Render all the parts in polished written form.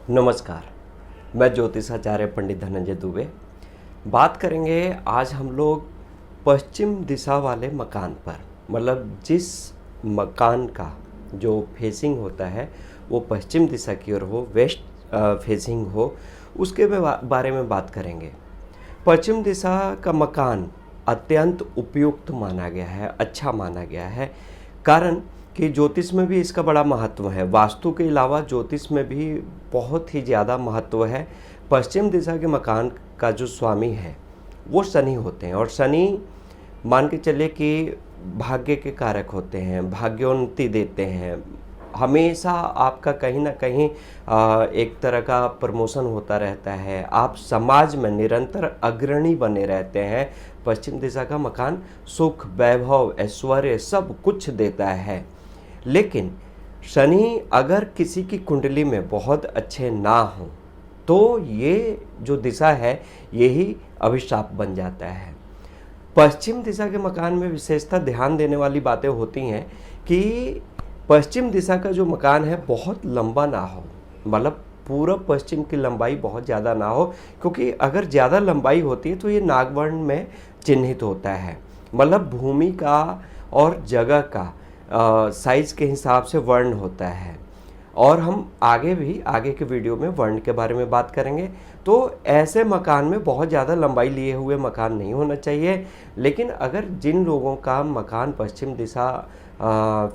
नमस्कार। मैं ज्योतिषाचार्य पंडित धनंजय दुबे। बात करेंगे आज हम लोग पश्चिम दिशा वाले मकान पर, मतलब जिस मकान का जो फेसिंग होता है वो पश्चिम दिशा की ओर हो, वेस्ट फेसिंग हो, उसके बारे में बात करेंगे। पश्चिम दिशा का मकान अत्यंत उपयुक्त माना गया है, अच्छा माना गया है। कारण कि ज्योतिष में भी इसका बड़ा महत्व है। वास्तु के अलावा ज्योतिष में भी बहुत ही ज़्यादा महत्व है। पश्चिम दिशा के मकान का जो स्वामी है वो शनि होते हैं, और शनि मान के चले कि भाग्य के कारक होते हैं, भाग्योन्नति देते हैं। हमेशा आपका कहीं ना कहीं एक तरह का प्रमोशन होता रहता है, आप समाज में निरंतर अग्रणी बने रहते हैं। पश्चिम दिशा का मकान सुख, वैभव, ऐश्वर्य सब कुछ देता है। लेकिन शनि अगर किसी की कुंडली में बहुत अच्छे ना हो तो ये जो दिशा है यही अभिशाप बन जाता है। पश्चिम दिशा के मकान में विशेषता ध्यान देने वाली बातें होती हैं कि पश्चिम दिशा का जो मकान है बहुत लंबा ना हो, मतलब पूरब पश्चिम की लंबाई बहुत ज़्यादा ना हो, क्योंकि अगर ज़्यादा लंबाई होती है तो ये नागवर्ण में चिन्हित होता है। मतलब भूमि का और जगह का साइज़ के हिसाब से वर्ण होता है। और हम आगे के वीडियो में वर्ण के बारे में बात करेंगे। तो ऐसे मकान में बहुत ज़्यादा लंबाई लिए हुए मकान नहीं होना चाहिए। लेकिन अगर जिन लोगों का मकान पश्चिम दिशा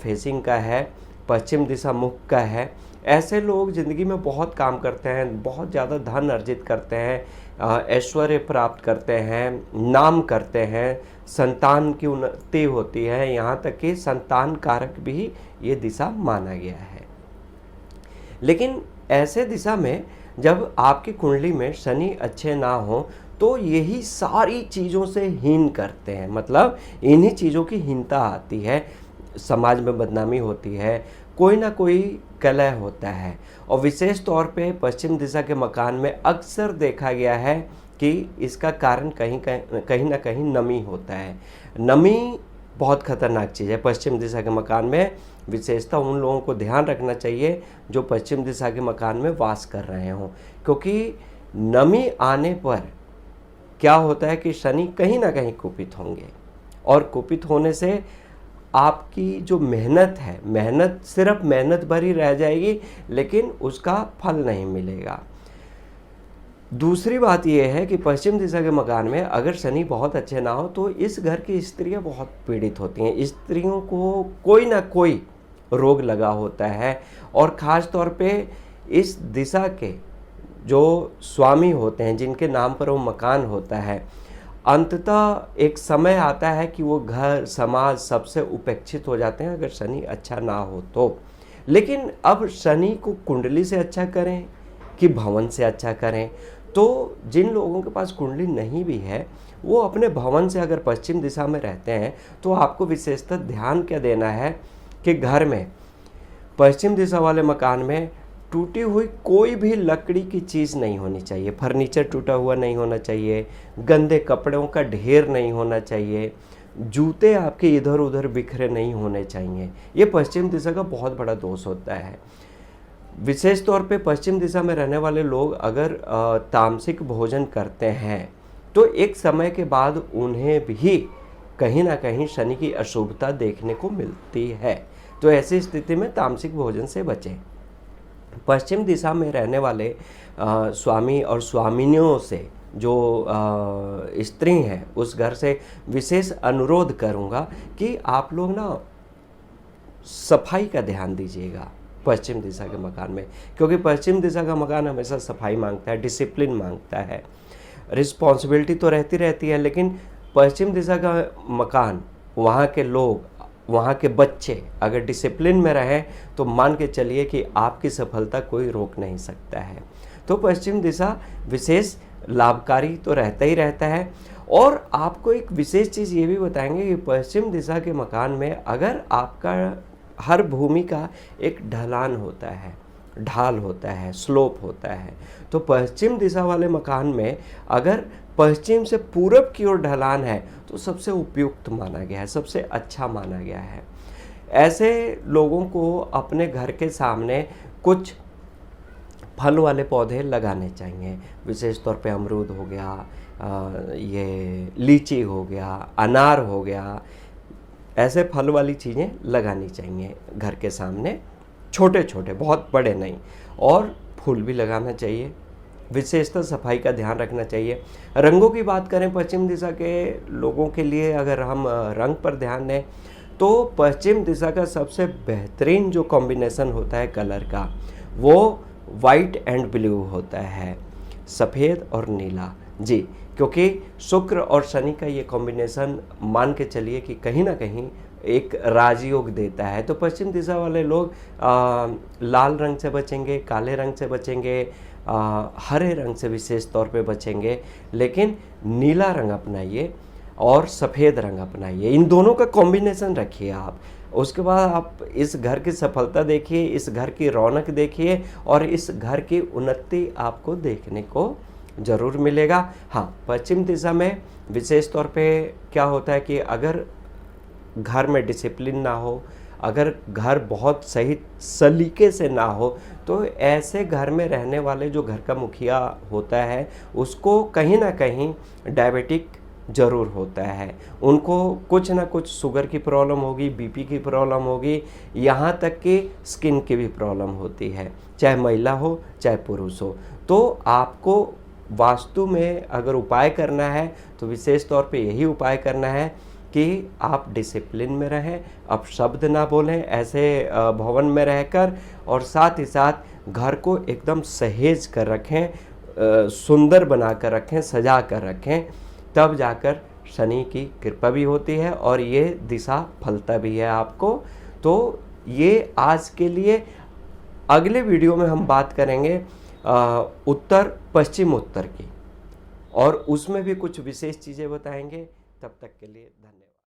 फेसिंग का है, पश्चिम दिशा मुख का है, ऐसे लोग ज़िंदगी में बहुत काम करते हैं, बहुत ज़्यादा धन अर्जित करते हैं, ऐश्वर्य प्राप्त करते हैं, नाम करते हैं, संतान की उन्नति होती है, यहाँ तक कि संतान कारक भी ये दिशा माना गया है। लेकिन ऐसे दिशा में जब आपकी कुंडली में शनि अच्छे ना हो तो यही सारी चीज़ों से हीन करते हैं, मतलब इन्हीं चीज़ों की हीनता आती है, समाज में बदनामी होती है, कोई ना कोई कलह होता है। और विशेष तौर पे पश्चिम दिशा के मकान में अक्सर देखा गया है कि इसका कारण कहीं ना कहीं नमी होता है। नमी बहुत खतरनाक चीज़ है। पश्चिम दिशा के मकान में विशेषता उन लोगों को ध्यान रखना चाहिए जो पश्चिम दिशा के मकान में वास कर रहे हों, क्योंकि नमी आने पर क्या होता है कि शनि कहीं ना कहीं कुपित होंगे, और कुपित होने से आपकी जो मेहनत है, मेहनत सिर्फ मेहनत भर ही रह जाएगी, लेकिन उसका फल नहीं मिलेगा। दूसरी बात यह है कि पश्चिम दिशा के मकान में अगर शनि बहुत अच्छे ना हो तो इस घर की स्त्रियां बहुत पीड़ित होती हैं। स्त्रियों को कोई ना कोई रोग लगा होता है, और ख़ास तौर पे इस दिशा के जो स्वामी होते हैं, जिनके नाम पर वो मकान होता है, अंततः एक समय आता है कि वो घर, समाज सबसे उपेक्षित हो जाते हैं अगर शनि अच्छा ना हो तो। लेकिन अब शनि को कुंडली से अच्छा करें कि भवन से अच्छा करें, तो जिन लोगों के पास कुंडली नहीं भी है वो अपने भवन से अगर पश्चिम दिशा में रहते हैं तो आपको विशेषतः ध्यान क्या देना है कि घर में पश्चिम दिशा वाले मकान में टूटी हुई कोई भी लकड़ी की चीज़ नहीं होनी चाहिए, फर्नीचर टूटा हुआ नहीं होना चाहिए, गंदे कपड़ों का ढेर नहीं होना चाहिए, जूते आपके इधर उधर बिखरे नहीं होने चाहिए। ये पश्चिम दिशा का बहुत बड़ा दोष होता है। विशेष तौर पे पश्चिम दिशा में रहने वाले लोग अगर तामसिक भोजन करते हैं तो एक समय के बाद उन्हें भी कहीं ना कहीं शनि की अशुभता देखने को मिलती है। तो ऐसी स्थिति में तामसिक भोजन से बचें। पश्चिम दिशा में रहने वाले स्वामी और स्वामिनियों से जो स्त्री हैं उस घर से विशेष अनुरोध करूँगा कि आप लोग ना सफाई का ध्यान दीजिएगा पश्चिम दिशा के मकान में, क्योंकि पश्चिम दिशा का मकान हमेशा सफाई मांगता है, डिसिप्लिन मांगता है। रिस्पॉन्सिबिलिटी तो रहती है, लेकिन पश्चिम दिशा का मकान, वहाँ के लोग, वहाँ के बच्चे अगर डिसिप्लिन में रहें तो मान के चलिए कि आपकी सफलता कोई रोक नहीं सकता है। तो पश्चिम दिशा विशेष लाभकारी तो रहता ही रहता है। और आपको एक विशेष चीज़ ये भी बताएंगे कि पश्चिम दिशा के मकान में अगर आपका हर भूमि का एक ढलान होता है, ढाल होता है, स्लोप होता है, तो पश्चिम दिशा वाले मकान में अगर पश्चिम से पूरब की ओर ढलान है तो सबसे उपयुक्त माना गया है, सबसे अच्छा माना गया है। ऐसे लोगों को अपने घर के सामने कुछ फल वाले पौधे लगाने चाहिए, विशेष तौर पे अमरूद हो गया, ये लीची हो गया, अनार हो गया, ऐसे फल वाली चीज़ें लगानी चाहिए घर के सामने, छोटे छोटे, बहुत बड़े नहीं। और फूल भी लगाना चाहिए, विशेषतः सफाई का ध्यान रखना चाहिए। रंगों की बात करें पश्चिम दिशा के लोगों के लिए, अगर हम रंग पर ध्यान दें तो पश्चिम दिशा का सबसे बेहतरीन जो कॉम्बिनेशन होता है कलर का, वो वाइट एंड ब्लू होता है, सफ़ेद और नीला जी। क्योंकि शुक्र और शनि का ये कॉम्बिनेशन मान के चलिए कि कहीं ना कहीं एक राजयोग देता है। तो पश्चिम दिशा वाले लोग लाल रंग से बचेंगे, काले रंग से बचेंगे, हरे रंग से विशेष तौर पे बचेंगे, लेकिन नीला रंग अपनाइए और सफ़ेद रंग अपनाइए। इन दोनों का कॉम्बिनेशन रखिए आप। उसके बाद आप इस घर की सफलता देखिए, इस घर की रौनक देखिए और इस घर की उन्नति आपको देखने को ज़रूर मिलेगा। हाँ, पश्चिम दिशा में विशेष तौर पे क्या होता है कि अगर घर में डिसिप्लिन ना हो, अगर घर बहुत सही सलीके से ना हो, तो ऐसे घर में रहने वाले जो घर का मुखिया होता है उसको कहीं ना कहीं डायबिटिक ज़रूर होता है। उनको कुछ ना कुछ शुगर की प्रॉब्लम होगी, बीपी की प्रॉब्लम होगी, यहाँ तक कि स्किन की भी प्रॉब्लम होती है, चाहे महिला हो चाहे पुरुष हो। तो आपको वास्तु में अगर उपाय करना है तो विशेष तौर पे यही उपाय करना है कि आप डिसिप्लिन में रहें, आप शब्द ना बोलें ऐसे भवन में रहकर, और साथ ही साथ घर को एकदम सहेज कर रखें, सुंदर बना कर रखें, सजा कर रखें, तब जाकर शनि की कृपा भी होती है और ये दिशा फलता भी है आपको। तो ये आज के लिए, अगले वीडियो में हम बात करेंगे उत्तर पश्चिम उत्तर की, और उसमें भी कुछ विशेष चीज़ें बताएंगे। तब तक के लिए धन्यवाद।